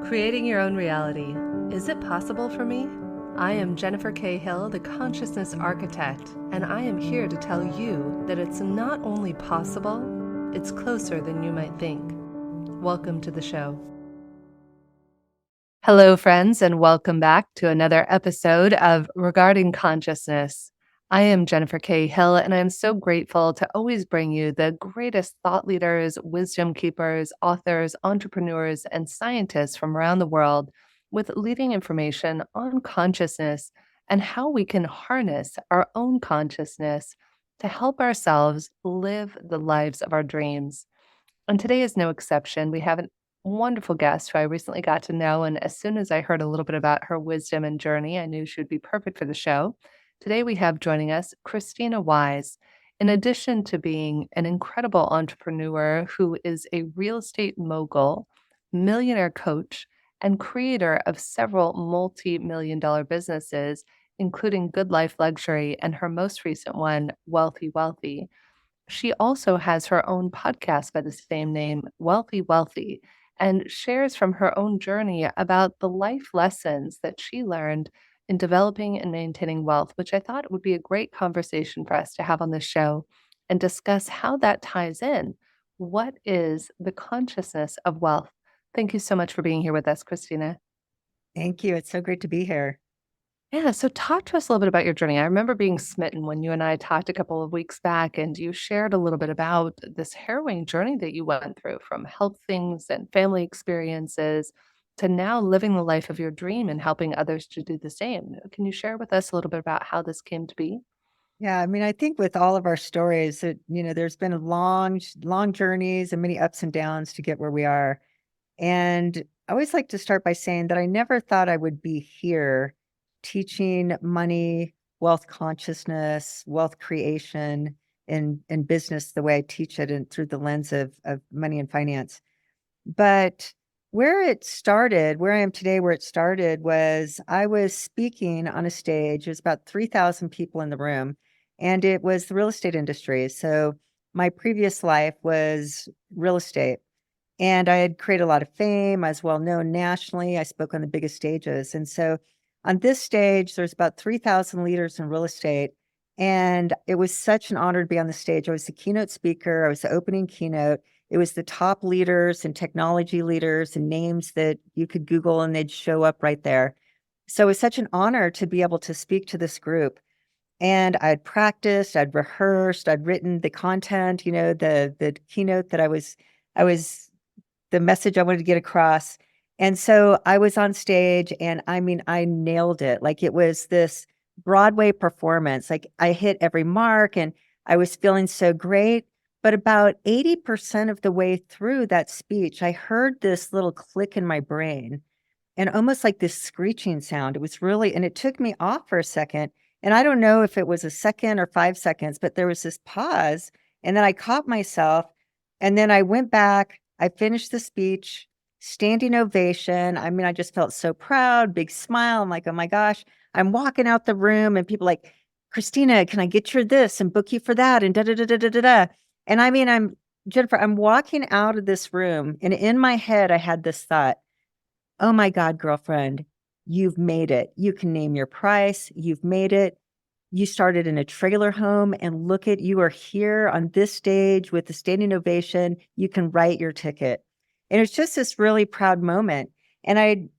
Creating your own reality. Is it possible for me? I am Jennifer K. Hill, the Consciousness Architect, and I am here to tell you that it's not only possible, it's closer than you might think. Welcome to the show. Hello, friends, and welcome back to another episode of Regarding Consciousness. I am Jennifer K. Hill, and I am so grateful to always bring you the greatest thought leaders, wisdom keepers, authors, entrepreneurs, and scientists from around the world with leading information on consciousness and how we can harness our own consciousness to help ourselves live the lives of our dreams. And today is no exception. We have a wonderful guest who I recently got to know. And as soon as I heard a little bit about her wisdom and journey, I knew she would be perfect for the show. Today we have joining us Krisstina Wise. In addition to being an incredible entrepreneur who is a real estate mogul, millionaire coach, and creator of several multi-million dollar businesses, including Good Life Luxury and her most recent one, Wealthy Wellthy. She also has her own podcast by the same name, Wealthy Wellthy, and shares from her own journey about the life lessons that she learned in developing and maintaining wealth, which I thought would be a great conversation for us to have on this show and discuss how that ties in. What is the consciousness of wealth? Thank you so much for being here with us, Krisstina. Thank you. It's so great to be here. Yeah, so talk to us a little bit about your journey. I remember being smitten when you and I talked a couple of weeks back, and you shared a little bit about this harrowing journey that you went through from health things and family experiences to now living the life of your dream and helping others to do the same. Can you share with us a little bit about how this came to be? Yeah, I mean, I think with all of our stories that, there's been long journeys and many ups and downs to get where we are. And I always like to start by saying that I never thought I would be here teaching money, wealth consciousness, wealth creation in business the way I teach it and through the lens of money and finance. But where it started, where I am today, where it started was I was speaking on a stage. There's about 3,000 people in the room, and it was the real estate industry. So my previous life was real estate, and I had created a lot of fame. I was well known nationally. I spoke on the biggest stages. And so on this stage, there's about 3,000 leaders in real estate. And it was such an honor to be on the stage. I was the keynote speaker. I was the opening keynote. It was the top leaders and technology leaders and names that you could Google and they'd show up right there. So it was such an honor to be able to speak to this group. And I'd practiced, I'd rehearsed, I'd written the content, the keynote that I was the message I wanted to get across. And so I was on stage and I mean, I nailed it. Like it was this Broadway performance. Like I hit every mark and I was feeling so great. But about 80% of the way through that speech, I heard this little click in my brain and almost like this screeching sound. It was really, and it took me off for a second. And I don't know if it was a second or 5 seconds, but there was this pause. And then I caught myself. And then I went back. I finished the speech, standing ovation. I mean, I just felt so proud, big smile. I'm like, oh my gosh. I'm walking out the room and people like, Krisstina, can I get you this and book you for that? And da da da da da da da. And I mean, Jennifer, I'm walking out of this room and in my head, I had this thought, oh my God, girlfriend, you've made it. You can name your price. You've made it. You started in a trailer home and look at, you are here on this stage with the standing ovation. You can write your ticket. And it's just this really proud moment. And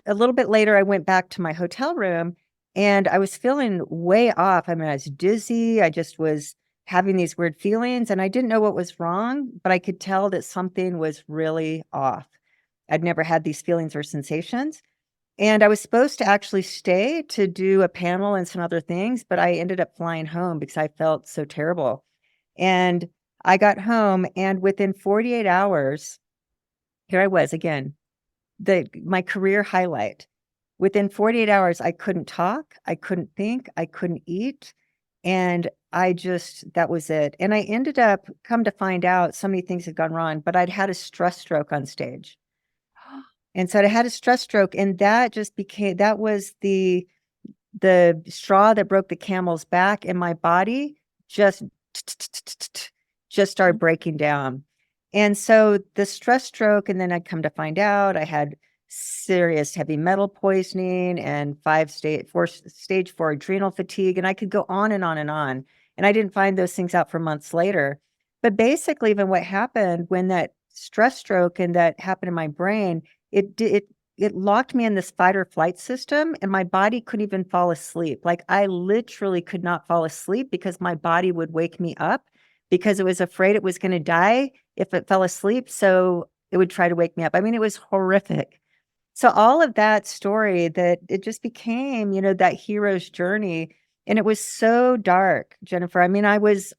a little bit later, I went back to my hotel room and I was feeling way off. I mean, I was dizzy. I just was having these weird feelings and I didn't know what was wrong, but I could tell that something was really off. I'd never had these feelings or sensations. And I was supposed to actually stay to do a panel and some other things, but I ended up flying home because I felt so terrible. And I got home and within 48 hours, here I was again, my career highlight. Within 48 hours, I couldn't talk, I couldn't think, I couldn't eat. And that was it. And I ended up, come to find out, so many things had gone wrong, but I'd had a stress stroke on stage. And so I had a stress stroke, and that was the straw that broke the camel's back, and my body just started breaking down. And so the stress stroke, and then I'd come to find out I had serious heavy metal poisoning and stage 4 adrenal fatigue. And I could go on and on and on. And I didn't find those things out for months later. But basically, even what happened when that stress stroke and that happened in my brain, it locked me in this fight or flight system, and my body couldn't even fall asleep. Like, I literally could not fall asleep because my body would wake me up because it was afraid it was going to die if it fell asleep. So it would try to wake me up. I mean, it was horrific. So all of that story, that it just became, that hero's journey. And it was so dark, Jennifer. I mean, I was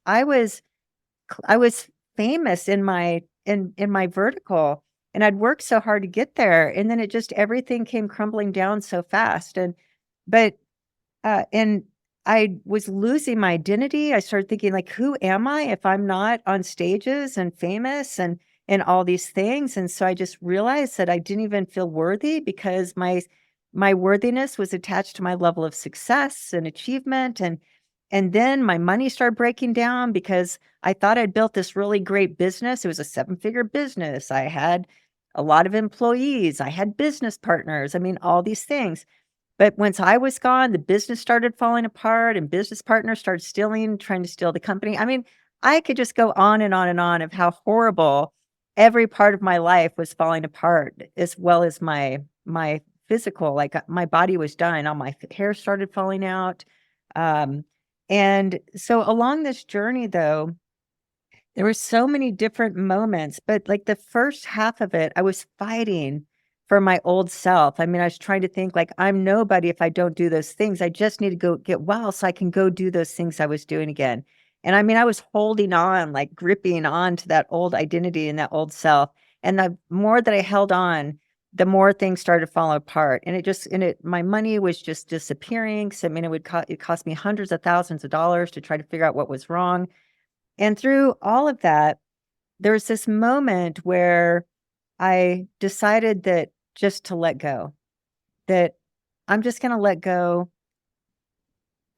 famous in my vertical, and I'd worked so hard to get there, and then it just everything came crumbling down so fast. And I was losing my identity. I started thinking, like, who am I if I'm not on stages and famous and all these things? And so I just realized that I didn't even feel worthy because my worthiness was attached to my level of success and achievement. And then my money started breaking down because I thought I'd built this really great business. It was a 7-figure business. I had a lot of employees. I had business partners. I mean, all these things. But once I was gone, the business started falling apart, and business partners started trying to steal the company. I mean, I could just go on and on and on of how horrible every part of my life was falling apart, as well as my physical. Like, my body was done. All my hair started falling out. Um, and so along this journey, though, there were so many different moments, but, like, the first half of it, I was fighting for my old self. I mean, I was trying to think, like, I'm nobody if I don't do those things. I just need to go get well so I can go do those things I was doing again. And I mean, I was holding on, like, gripping on to that old identity and that old self. And the more that I held on, the more things started to fall apart. My money was just disappearing. So, I mean, it cost me hundreds of thousands of dollars to try to figure out what was wrong. And through all of that, there was this moment where I decided that just to let go, that I'm just going to let go.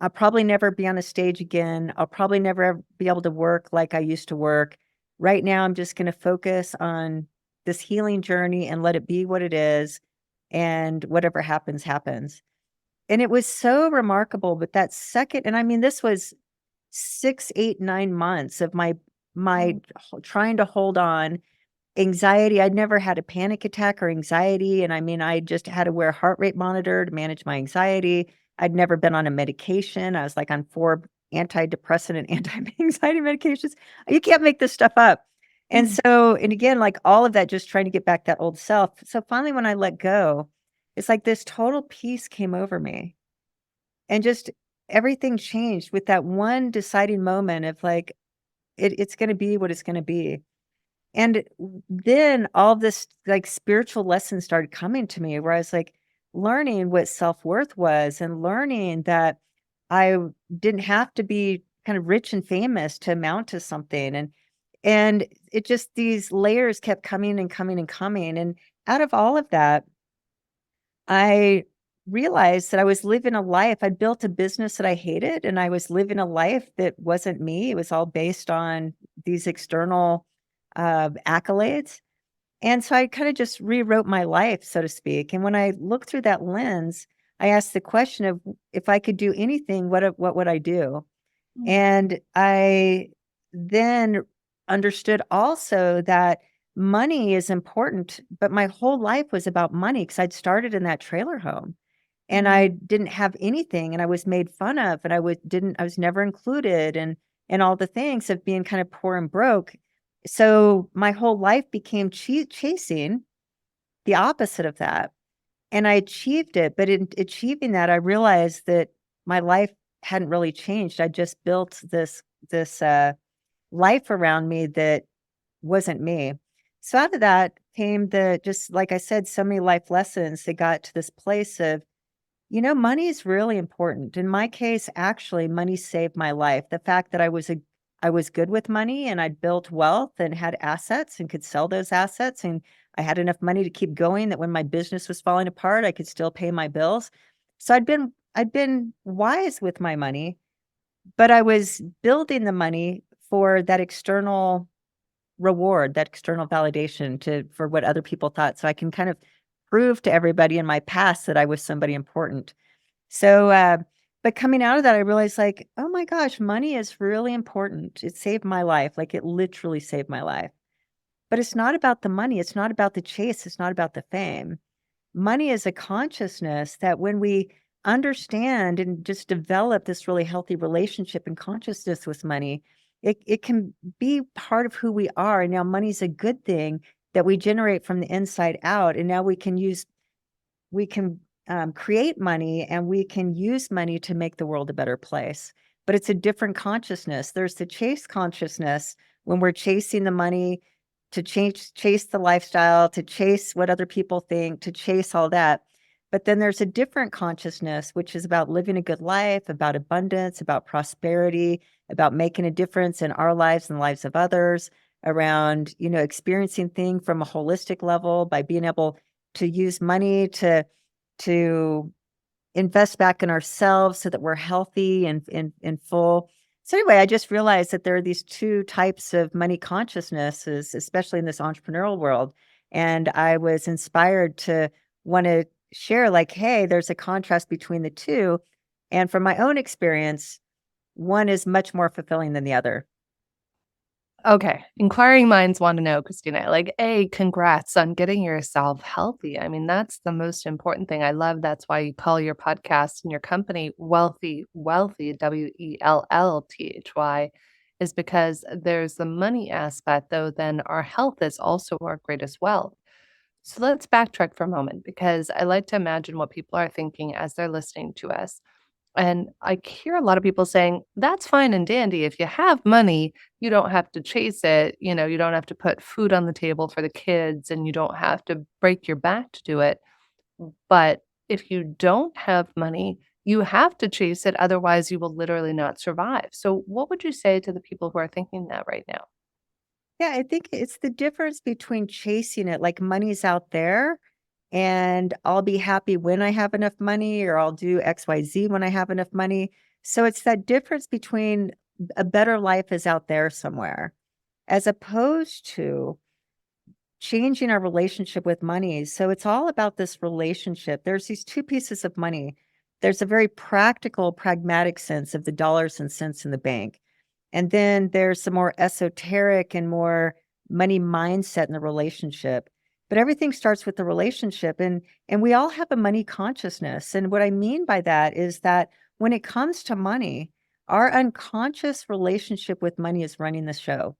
I'll probably never be on a stage again. I'll probably never be able to work like I used to work. Right now, I'm just going to focus on this healing journey and let it be what it is. And whatever happens, happens. And it was so remarkable. But that second, and I mean, this was 6, 8, 9 months of my trying to hold on. Anxiety, I'd never had a panic attack or anxiety, and I mean, I just had to wear a heart rate monitor to manage my anxiety. I'd never been on a medication. I was, like, on 4 antidepressant and anti-anxiety medications. You can't make this stuff up. And Mm. so, and again, like, all of that, just trying to get back that old self. So finally, when I let go, it's like this total peace came over me, and just everything changed with that one deciding moment of, like, it's gonna be what it's gonna be. And then all this, like, spiritual lessons started coming to me where I was, like, learning what self-worth was, and learning that I didn't have to be kind of rich and famous to amount to something. And it just, these layers kept coming and coming and coming. And out of all of that, I realized that I was living a life. I built a business that I hated, and I was living a life that wasn't me. It was all based on these external accolades. And so I kind of just rewrote my life, so to speak. And when I looked through that lens, I asked the question of, if I could do anything, what would I do? Mm. And I then understood also that money is important, but my whole life was about money because I'd started in that trailer home, and I Mm. didn't have anything, and I was made fun of, and I was never included, and all the things of being kind of poor and broke. So my whole life became chasing the opposite of that. And I achieved it, but in achieving that, I realized that my life hadn't really changed. I just built this life around me that wasn't me. So out of that came, the just like I said, so many life lessons that got to this place of, money is really important. In my case, actually, money saved my life. The fact that I was good with money, and I'd built wealth and had assets and could sell those assets, and I had enough money to keep going, that when my business was falling apart, I could still pay my bills. So I'd been wise with my money, but I was building the money for that external reward, that external validation, for what other people thought, so I can kind of prove to everybody in my past that I was somebody important. So, but coming out of that, I realized like, oh my gosh, money is really important. It saved my life. Like it literally saved my life. But it's not about the money. It's not about the chase. It's not about the fame. Money is a consciousness that when we understand and just develop this really healthy relationship and consciousness with money, it can be part of who we are. And now money's a good thing that we generate from the inside out. And now we can create money and we can use money to make the world a better place. But it's a different consciousness. There's the chase consciousness when we're chasing the money to chase the lifestyle, to chase what other people think, to chase all that. But then there's a different consciousness, which is about living a good life, about abundance, about prosperity, about making a difference in our lives and the lives of others, around, experiencing things from a holistic level by being able to use money to invest back in ourselves so that we're healthy and full. So anyway, I just realized that there are these two types of money consciousnesses, especially in this entrepreneurial world. And I was inspired to want to share like, hey, there's a contrast between the two. And from my own experience, one is much more fulfilling than the other. Okay. Inquiring minds want to know, Krisstina, like, A, congrats on getting yourself healthy. I mean, that's the most important thing. I love that's why you call your podcast and your company Wealthy Wellthy, Wellthy, is because there's the money aspect, though, then our health is also our greatest wealth. So let's backtrack for a moment because I like to imagine what people are thinking as they're listening to us. And I hear a lot of people saying, that's fine and dandy. If you have money, you don't have to chase it. You don't have to put food on the table for the kids and you don't have to break your back to do it. But if you don't have money, you have to chase it. Otherwise, you will literally not survive. So, what would you say to the people who are thinking that right now? Yeah, I think it's the difference between chasing it, like money's out there and I'll be happy when I have enough money or I'll do XYZ when I have enough money. So it's that difference between a better life is out there somewhere, as opposed to changing our relationship with money. So it's all about this relationship. There's these two pieces of money. There's a very practical, pragmatic sense of the dollars and cents in the bank. And then there's some more esoteric and more money mindset in the relationship. But everything starts with the relationship. And we all have a money consciousness. And what I mean by that is that when it comes to money, our unconscious relationship with money is running the show.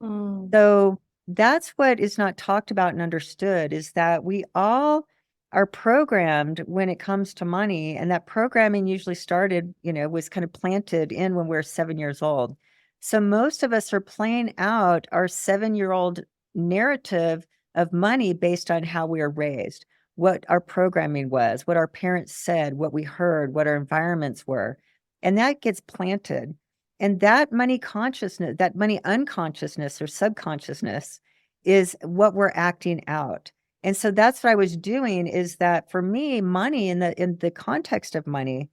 Mm. So that's what is not talked about and understood, is that we all are programmed when it comes to money. And that programming usually started, was kind of planted in when we we're 7 years old. So most of us are playing out our 7-year-old narrative of money based on how we are raised, what our programming was, what our parents said, what we heard, what our environments were. And that gets planted. And that money consciousness, that money unconsciousness or subconsciousness is what we're acting out. And so that's what I was doing, is that for me, money in the context of money,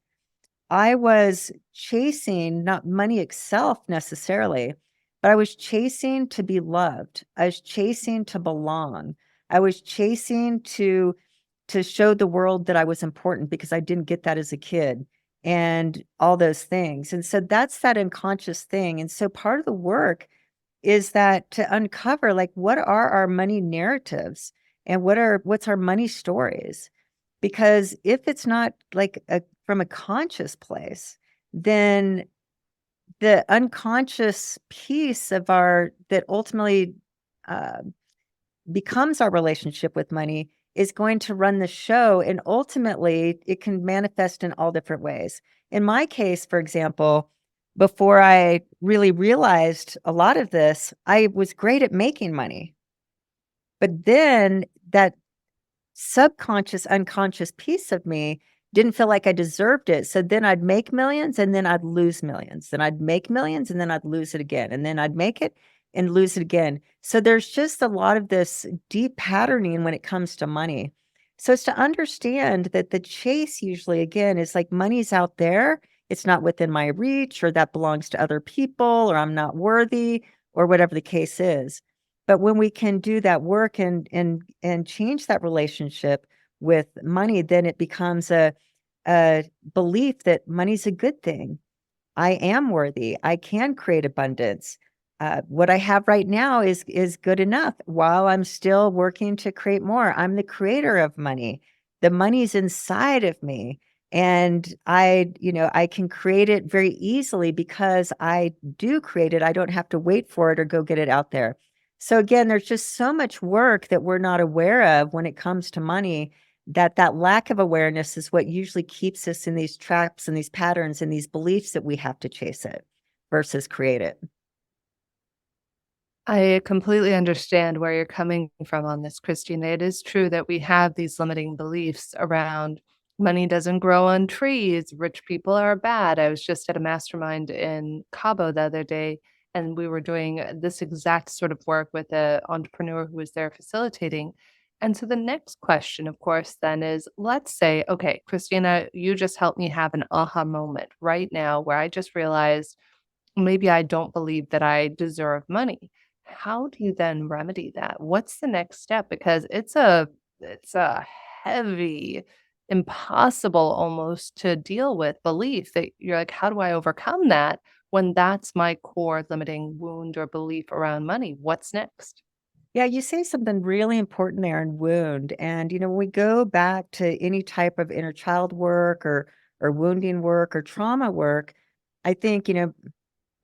I was chasing not money itself necessarily, but I was chasing to be loved. I was chasing to belong. I was chasing to show the world that I was important because I didn't get that as a kid and all those things. And so that's that unconscious thing. And so part of the work is that to uncover like what are our money narratives and what's our money stories? Because if it's not like from a conscious place, then the unconscious piece of our that ultimately uh, becomes our relationship with money is going to run the show. And ultimately, it can manifest in all different ways. In my case, for example, before I really realized a lot of this, I was great at making money. But then that subconscious, unconscious piece of me didn't feel like I deserved it. So then I'd make millions and then I'd lose millions. Then I'd make millions and then I'd lose it again. And then I'd make it and lose it again. So there's just a lot of this deep patterning when it comes to money. So it's to understand that the chase usually, again, is like money's out there. It's not within my reach, or that belongs to other people, or I'm not worthy, or whatever the case is. But when we can do that work and change that relationship, with money, then it becomes a belief that money's a good thing. I am worthy. I can create abundance. What I have right now is good enough while I'm still working to create more. I'm the creator of money. The money's inside of me. And I can create it very easily because I do create it. I don't have to wait for it or go get it out there. So again, there's just so much work that we're not aware of when it comes to money, that lack of awareness is what usually keeps us in these traps and these patterns and these beliefs that we have to chase it versus create it. I completely understand where you're coming from on this, Christina. It is true that we have these limiting beliefs around money doesn't grow on trees, rich people are bad. I was just at a mastermind in Cabo the other day, and we were doing this exact sort of work with an entrepreneur who was there facilitating. And so the next question, of course, then is let's say, okay, Christina, you just helped me have an aha moment right now where I just realized maybe I don't believe that I deserve money. How do you then remedy that? What's the next step? Because it's a heavy, impossible almost to deal with belief that you're like, how do I overcome that when that's my core limiting wound or belief around money? What's next? Yeah, you say something really important there in wound. And, when we go back to any type of inner child work or wounding work or trauma work, I think,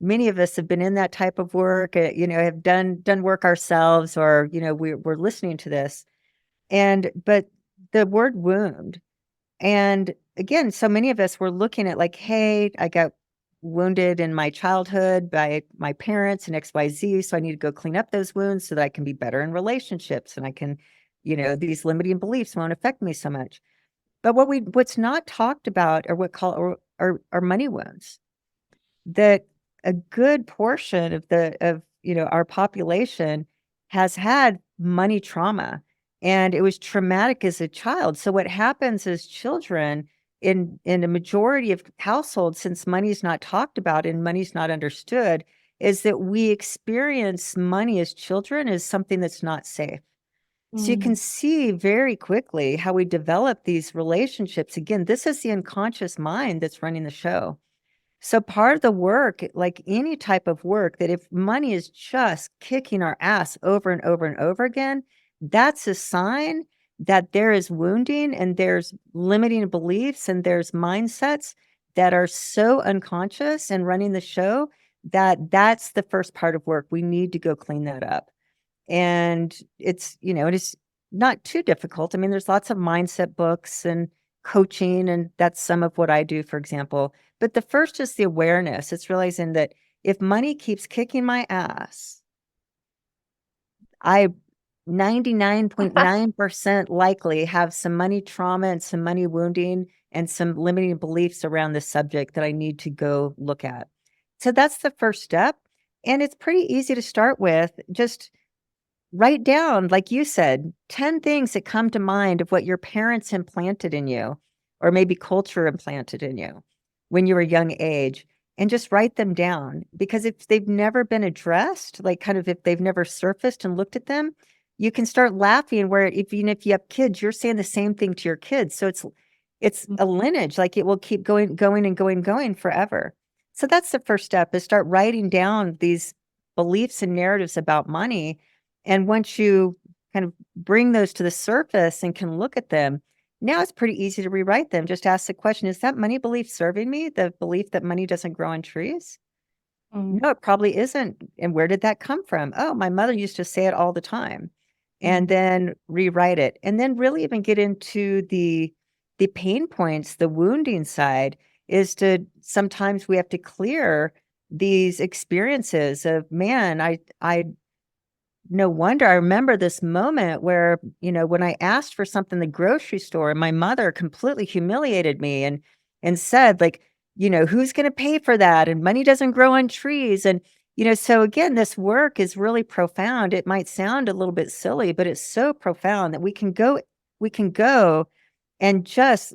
many of us have been in that type of work, have done work ourselves, or, we're listening to this. But the word wound, and again, so many of us were looking at like, hey, I got wounded in my childhood by my parents and XYZ. So I need to go clean up those wounds so that I can be better in relationships and I can, these limiting beliefs won't affect me so much. But what's not talked about are what call or money wounds, that a good portion of our population has had money trauma, and it was traumatic as a child. So what happens as children in a majority of households, since money's not talked about and money's not understood, is that we experience money as children as something that's not safe. So you can Mm, see very quickly how we develop these relationships. Again, this is the unconscious mind that's running the show. So part of the work, like any type of work, that if money is just kicking our ass over and over and over again, that's a sign that there is wounding and there's limiting beliefs and there's mindsets that are so unconscious and running the show, that that's the first part of work. We need to go clean that up. And it is not too difficult. I mean, there's lots of mindset books and coaching, and that's some of what I do, for example. But the first is the awareness. It's realizing that if money keeps kicking my ass, I 99.9% likely have some money trauma and some money wounding and some limiting beliefs around the subject that I need to go look at. So that's the first step. And it's pretty easy to start with. Just write down, like you said, 10 things that come to mind of what your parents implanted in you, or maybe culture implanted in you when you were a young age, and just write them down. Because if they've never been addressed, like kind of if they've never surfaced and looked at them, you can start laughing where even if you have kids, you're saying the same thing to your kids. So it's mm, a lineage, like it will keep going forever. So that's the first step, is start writing down these beliefs and narratives about money. And once you kind of bring those to the surface and can look at them, now it's pretty easy to rewrite them. Just ask the question, is that money belief serving me? The belief that money doesn't grow on trees? mm, No, it probably isn't. And where did that come from? Oh, my mother used to say it all the time. And mm. then rewrite it. And then really even get into the pain points, the wounding side, is to sometimes we have to clear these experiences of, man, I no wonder. I remember this moment where, when I asked for something in the grocery store, and my mother completely humiliated me and said, like, who's going to pay for that? And money doesn't grow on trees. And, so again, this work is really profound. It might sound a little bit silly, but it's so profound that we can go and just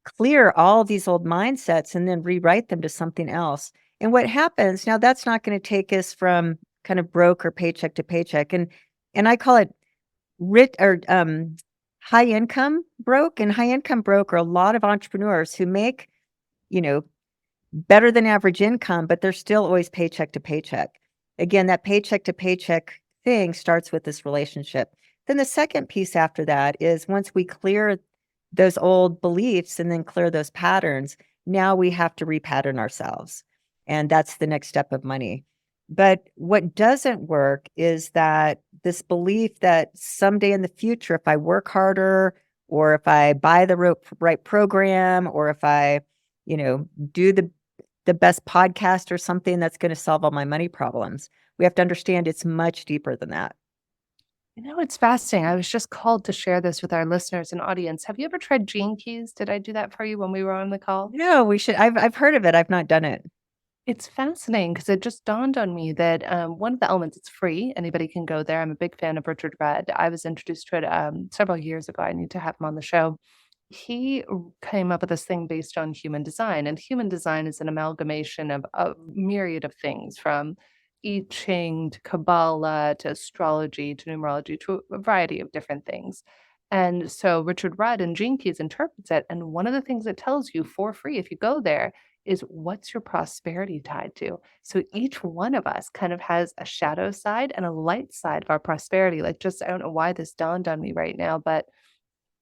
clear all these old mindsets and then rewrite them to something else. And what happens now, that's not going to take us from kind of broke or paycheck to paycheck. And I call it high income broke, and high income broke are a lot of entrepreneurs who make, you know, better than average income, but they're still always paycheck to paycheck. Again, that paycheck to paycheck thing starts with this relationship. Then the second piece after that is once we clear those old beliefs and then clear those patterns, now we have to repattern ourselves. And that's the next step of money. But what doesn't work is that this belief that someday in the future, if I work harder, or if I buy the right program, or if I, do the best podcast or something, that's going to solve all my money problems. We have to understand it's much deeper than that. It's fascinating. I was just called to share this with our listeners and audience. Have you ever tried Gene Keys? Did I do that for you when we were on the call? No, we should. I've heard of it. I've not done it. It's fascinating because it just dawned on me that one of the elements, it's free. Anybody can go there. I'm a big fan of Richard Rudd. I was introduced to it several years ago. I need to have him on the show. He came up with this thing based on human design, and human design is an amalgamation of a myriad of things from I Ching to Kabbalah to astrology to numerology to a variety of different things. And so Richard Rudd and Gene Keys interprets it. And one of the things it tells you for free if you go there is what's your prosperity tied to? So each one of us kind of has a shadow side and a light side of our prosperity. Like, just, I don't know why this dawned on me right now, but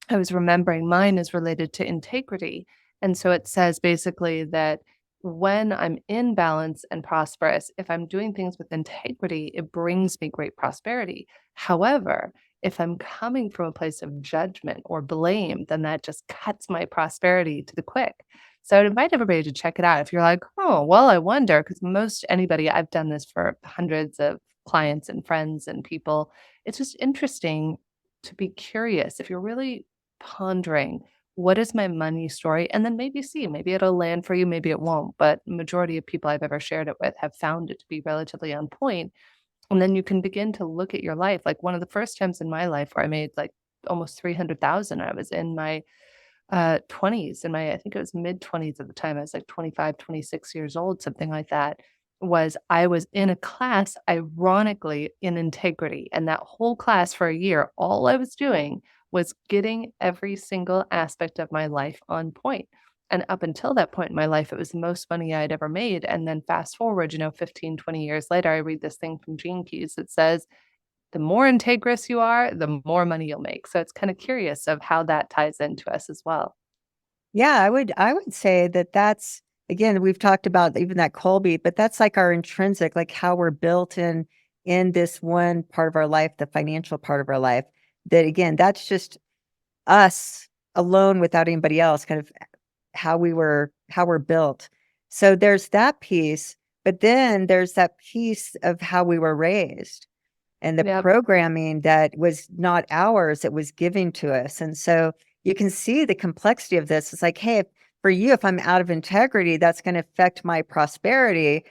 I was remembering mine is related to integrity. And so it says basically that when I'm in balance and prosperous, if I'm doing things with integrity, it brings me great prosperity. However, if I'm coming from a place of judgment or blame, then that just cuts my prosperity to the quick. So I'd invite everybody to check it out. If you're like, oh, well, I wonder, because most anybody, I've done this for hundreds of clients and friends and people. It's just interesting to be curious. If you're really pondering, what is my money story? And then maybe see, maybe it'll land for you, maybe it won't. But majority of people I've ever shared it with have found it to be relatively on point. And then you can begin to look at your life. Like one of the first times in my life where I made like almost 300,000, I was in my 20s, in my I think it was mid-20s at the time. I was like 25, 26 years old, something like that. Was I was in a class, ironically, in integrity, and that whole class for a year, all I was doing was getting every single aspect of my life on point. And up until that point in my life, it was the most money I'd ever made. And then fast forward, 15, 20 years later, I read this thing from Gene Keys that says, the more integrous you are, the more money you'll make. So it's kind of curious of how that ties into us as well. Yeah, I would say that that's, again, we've talked about even that Colby, but that's like our intrinsic, like how we're built in this one part of our life, the financial part of our life. That again, that's just us alone without anybody else, kind of how we're built. So there's that piece, but then there's that piece of how we were raised and the Yep. programming that was not ours, it was given to us. And so you can see the complexity of this. It's like, hey, for you, if I'm out of integrity, that's going to affect my prosperity,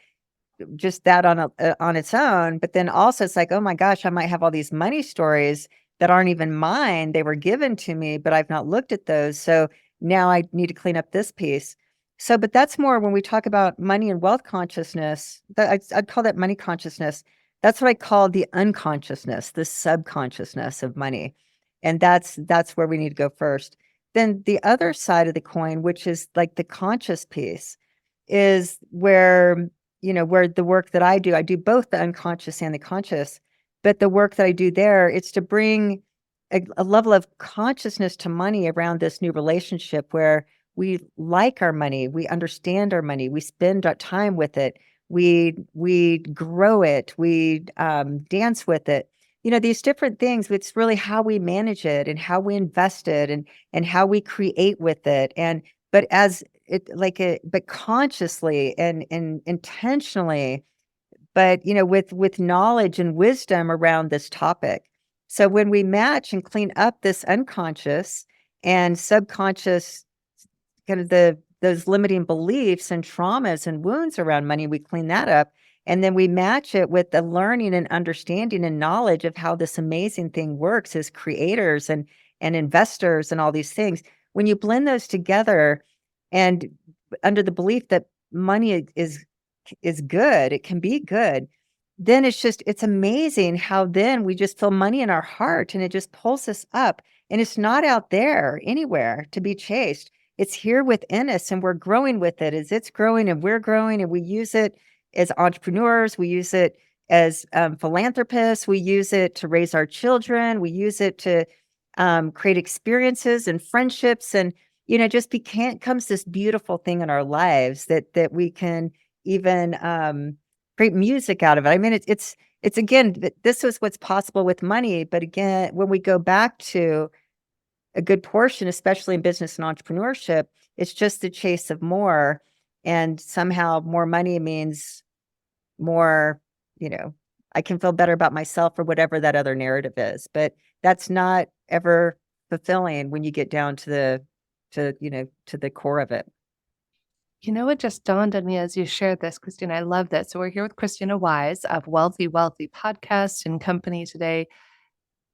just that on its own. But then also it's like, oh my gosh, I might have all these money stories that aren't even mine. They were given to me, but I've not looked at those. So now I need to clean up this piece. So, but that's more when we talk about money and wealth consciousness, I'd call that money consciousness. That's what I call the unconsciousness, the subconsciousness of money. And that's where we need to go first. Then the other side of the coin, which is like the conscious piece, is where, where the work that I do both the unconscious and the conscious, but the work that I do there, it's to bring a level of consciousness to money around this new relationship where we like our money, we understand our money, we spend our time with it, we grow it, we dance with it. These different things, it's really how we manage it and how we invest it and how we create with it. And but as it like it, but consciously and intentionally, but with knowledge and wisdom around this topic. So when we match and clean up this unconscious and subconscious, kind of those limiting beliefs and traumas and wounds around money, we clean that up. And then we match it with the learning and understanding and knowledge of how this amazing thing works as creators and investors and all these things. When you blend those together and under the belief that money is good, it can be good, then it's amazing how then we just feel money in our heart and it just pulls us up And it's not out there anywhere to be chased. It's here within us, and we're growing with it as it's growing and we're growing, and we use it as entrepreneurs. We use it as philanthropists. We use it to raise our children. We use it to create experiences and friendships, and just comes this beautiful thing in our lives that we can even create music out of it. I mean, it's again, this is what's possible with money. But again, when we go back to a good portion, especially in business and entrepreneurship, it's just the chase of more. And somehow more money means more, I can feel better about myself, or whatever that other narrative is. But that's not ever fulfilling when you get down to the core of it. You know what just dawned on me as you shared this, Christine? I love this. So we're here with Krisstina Wise of Wealthy Wellthy Podcast and Company today.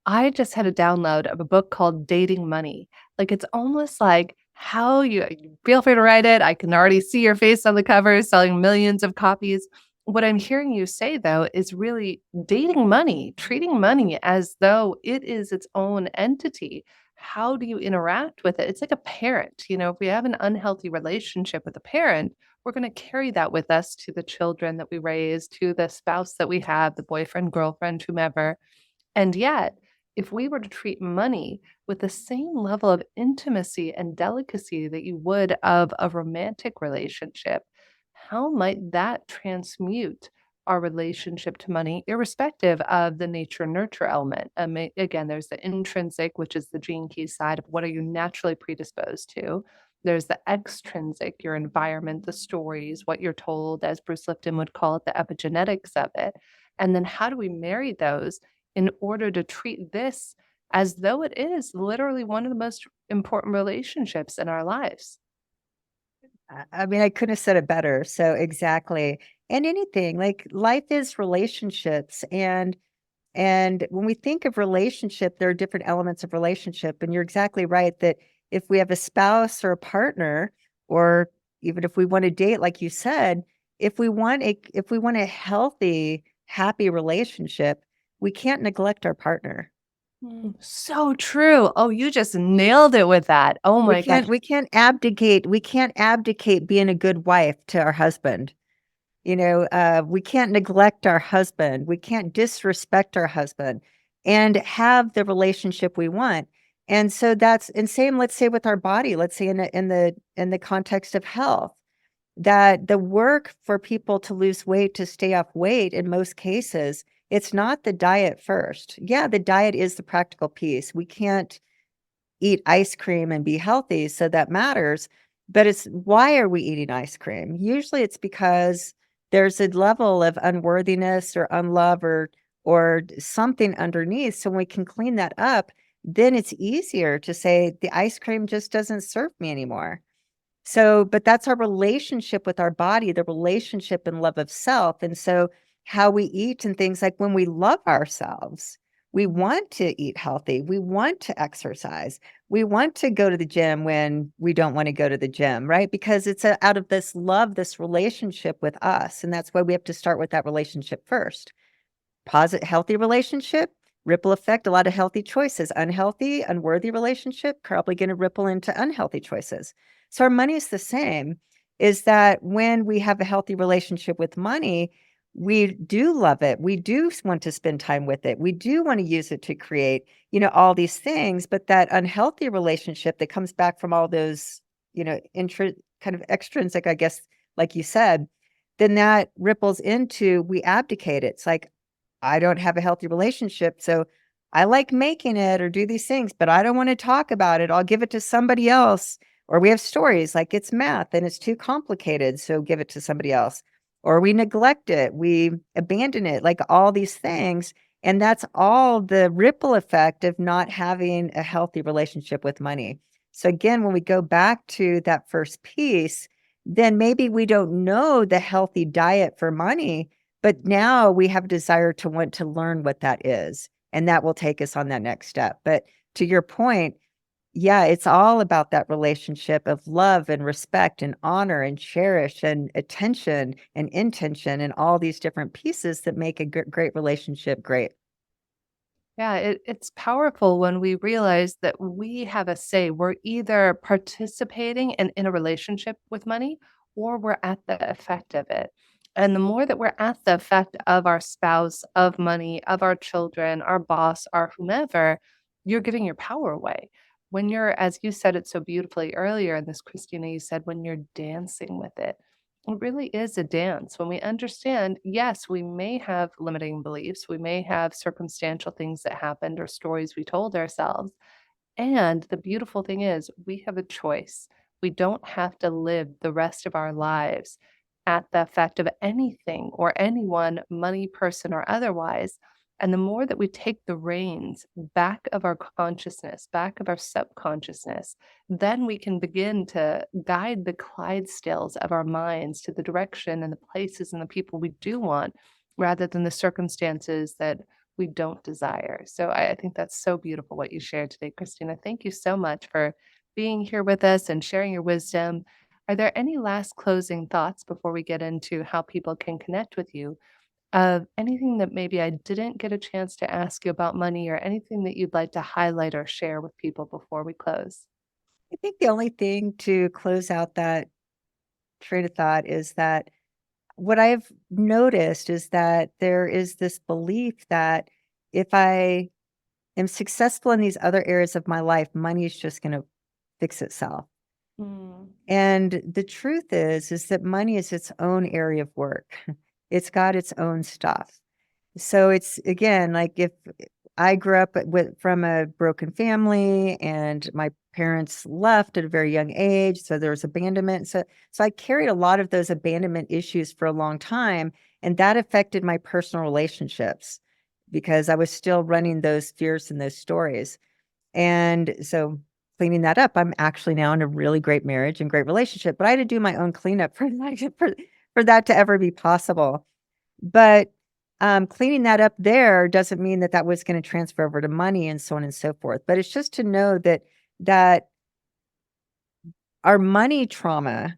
I just had a download of a book called Dating Money. Like, it's almost like how you feel free to write it. I can already see your face on the cover, selling millions of copies. What I'm hearing you say, though, is really dating money, treating money as though it is its own entity. How do you interact with it? It's like a parent. If we have an unhealthy relationship with a parent, we're going to carry that with us to the children that we raise, to the spouse that we have, the boyfriend, girlfriend, whomever. And yet, if we were to treat money with the same level of intimacy and delicacy that you would of a romantic relationship, how might that transmute our relationship to money, irrespective of the nature nurture element? Again, there's the intrinsic, which is the gene key side of what are you naturally predisposed to. There's the extrinsic, your environment, the stories, what you're told, as Bruce Lipton would call it, the epigenetics of it. And then how do we marry those in order to treat this as though it is literally one of the most important relationships in our lives? I mean, I couldn't have said it better. So exactly. And anything, like, life is relationships. And when we think of relationship, there are different elements of relationship. And you're exactly right that if we have a spouse or a partner, or even if we want to date, like you said, if we want a healthy, happy relationship, we can't neglect our partner. So true. Oh, you just nailed it with that. Oh We my gosh. can't we can't abdicate we can't abdicate being a good wife to our husband. We can't neglect our husband. We can't disrespect our husband and have the relationship we want. And so and same, let's say with our body, let's say in the context of health, that the work for people to lose weight, to stay off weight, in most cases, it's not the diet first. Yeah, the diet is the practical piece. We can't eat ice cream and be healthy, so that matters. But it's, why are we eating ice cream? Usually it's because there's a level of unworthiness or unlove, or something underneath. So when we can clean that up, then it's easier to say the ice cream just doesn't serve me anymore. So, but that's our relationship with our body, the relationship and love of self. And so how we eat and things, like when we love ourselves, we want to eat healthy. We want to exercise. We want to go to the gym when we don't want to go to the gym, right? Because it's out of this love, this relationship with us. And that's why we have to start with that relationship first. Positive, healthy relationship, ripple effect, a lot of healthy choices. Unhealthy, unworthy relationship, probably going to ripple into unhealthy choices. So our money is the same, is that when we have a healthy relationship with money, we do love it. We do want to spend time with it. We do want to use it to create, all these things. But that unhealthy relationship that comes back from all those, kind of extrinsic, I guess, like you said, then that ripples into, we abdicate it. It's like, I don't have a healthy relationship, so I like making it or do these things, but I don't want to talk about it. I'll give it to somebody else. Or we have stories like it's math and it's too complicated, so give it to somebody else. Or we neglect it, we abandon it, like all these things. And that's all the ripple effect of not having a healthy relationship with money. So again, when we go back to that first piece, then maybe we don't know the healthy diet for money, but now we have a desire to want to learn what that is, and that will take us on that next step. But to your point, yeah, it's all about that relationship of love and respect and honor and cherish and attention and intention and all these different pieces that make a great relationship great. Yeah, it's powerful when we realize that we have a say. We're either participating in a relationship with money or we're at the effect of it. And the more that we're at the effect of our spouse, of money, of our children, our boss, our whomever, you're giving your power away. When you're, as you said it so beautifully earlier in this, Christina, you said when you're dancing with it. It really is a dance when we understand, yes, we may have limiting beliefs, we may have circumstantial things that happened or stories we told ourselves. And the beautiful thing is, we have a choice. We don't have to live the rest of our lives at the effect of anything or anyone, money, person, or otherwise. And the more that we take the reins back of our consciousness, back of our subconsciousness, then we can begin to guide the Clydesdales of our minds to the direction and the places and the people we do want rather than the circumstances that we don't desire. So I think that's so beautiful what you shared today, Christina. Thank you so much for being here with us and sharing your wisdom. Are there any last closing thoughts before we get into how people can connect with you? Of anything that maybe I didn't get a chance to ask you about money or anything that you'd like to highlight or share with people before we close? I think the only thing to close out that train of thought is that what I've noticed is that there is this belief that if I am successful in these other areas of my life, money is just going to fix itself. Mm. And the truth is that money is its own area of work. It's got its own stuff. So it's again like if I grew up from a broken family and my parents left at a very young age, so there was abandonment. So I carried a lot of those abandonment issues for a long time, and that affected my personal relationships because I was still running those fears and those stories. And so cleaning that up, I'm actually now in a really great marriage and great relationship, but I had to do my own cleanup for for that to ever be possible. But, cleaning that up there doesn't mean that that was gonna transfer over to money and so on and so forth, but it's just to know that our money trauma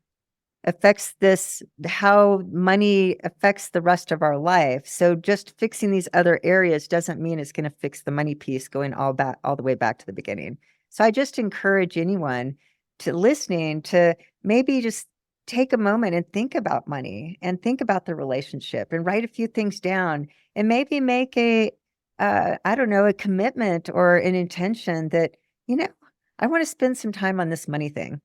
affects this how money affects the rest of our life. So just fixing these other areas doesn't mean it's gonna fix the money piece going all the way back to the beginning. So I just encourage anyone to listening to maybe just take a moment and think about money and think about the relationship and write a few things down and maybe make I don't know, a commitment or an intention that, you know, I want to spend some time on this money thing.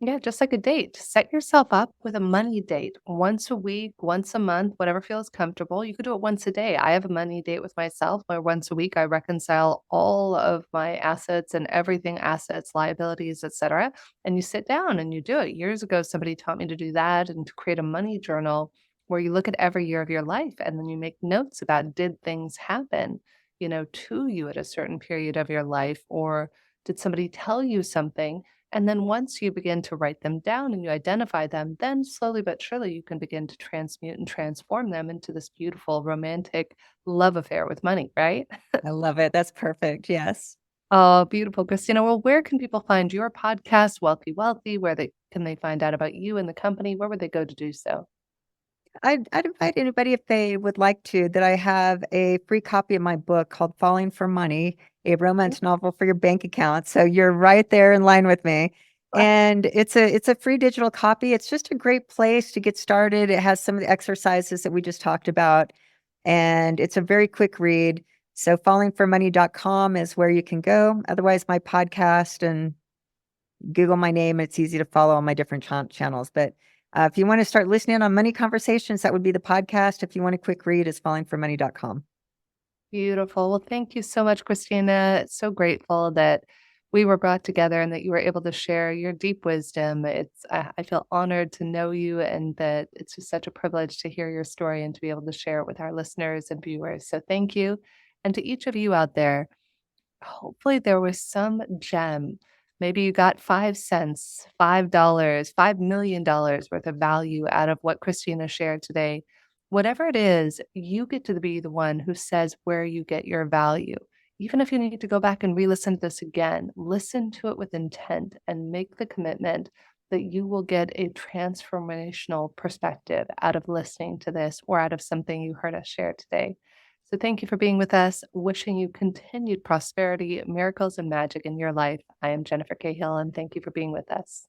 Yeah, just like a date. Set yourself up with a money date once a week, once a month, whatever feels comfortable. You could do it once a day. I have a money date with myself where once a week I reconcile all of my assets and everything assets, liabilities, etc. And you sit down and you do it. Years ago, somebody taught me to do that and to create a money journal where you look at every year of your life and then you make notes about did things happen, to you at a certain period of your life, or did somebody tell you something? And then once you begin to write them down and you identify them, then slowly but surely you can begin to transmute and transform them into this beautiful romantic love affair with money, right? I love it. That's perfect. Yes. Oh, beautiful, Christina. Well, where can people find your podcast, Wealthy Wealthy? Where they find out about you and the company? Where would they go to do so? I'd invite anybody if they would like to that I have a free copy of my book called Falling for Money, a romance novel for your bank account. So you're right there in line with me. And it's a free digital copy. It's just a great place to get started. It has some of the exercises that we just talked about, and it's a very quick read. So fallingformoney.com is where you can go. Otherwise, my podcast and Google my name. It's easy to follow on my different channels. But if you want to start listening on money conversations, that would be the podcast. If you want a quick read, it's fallingformoney.com. Beautiful. Well, thank you so much, Christina. So grateful that we were brought together and that you were able to share your deep wisdom. I feel honored to know you and that it's just such a privilege to hear your story and to be able to share it with our listeners and viewers. So thank you. And to each of you out there, hopefully there was some gem. Maybe you got 5 cents, $5, $5 million worth of value out of what Christina shared today. Whatever it is, you get to be the one who says where you get your value. Even if you need to go back and re listen to this again, listen to it with intent and make the commitment that you will get a transformational perspective out of listening to this or out of something you heard us share today. So thank you for being with us. Wishing you continued prosperity, miracles, and magic in your life. I am Jennifer Cahill, and thank you for being with us.